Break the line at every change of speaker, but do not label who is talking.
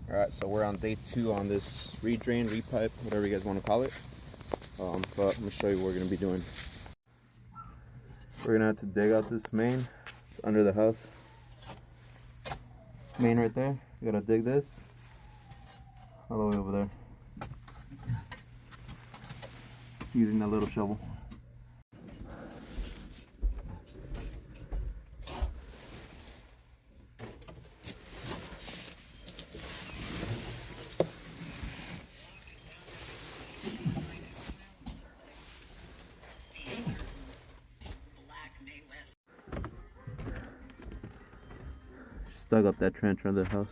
Alright, so we're on day 2 on this redrain, repipe, whatever you guys want to call it. But I'm going to show you what we're going to be doing. We're going to have to dig out this main. It's under the house. Main right there. You got to dig this all the way over there. Using that little shovel. Just dug up that trench under the house.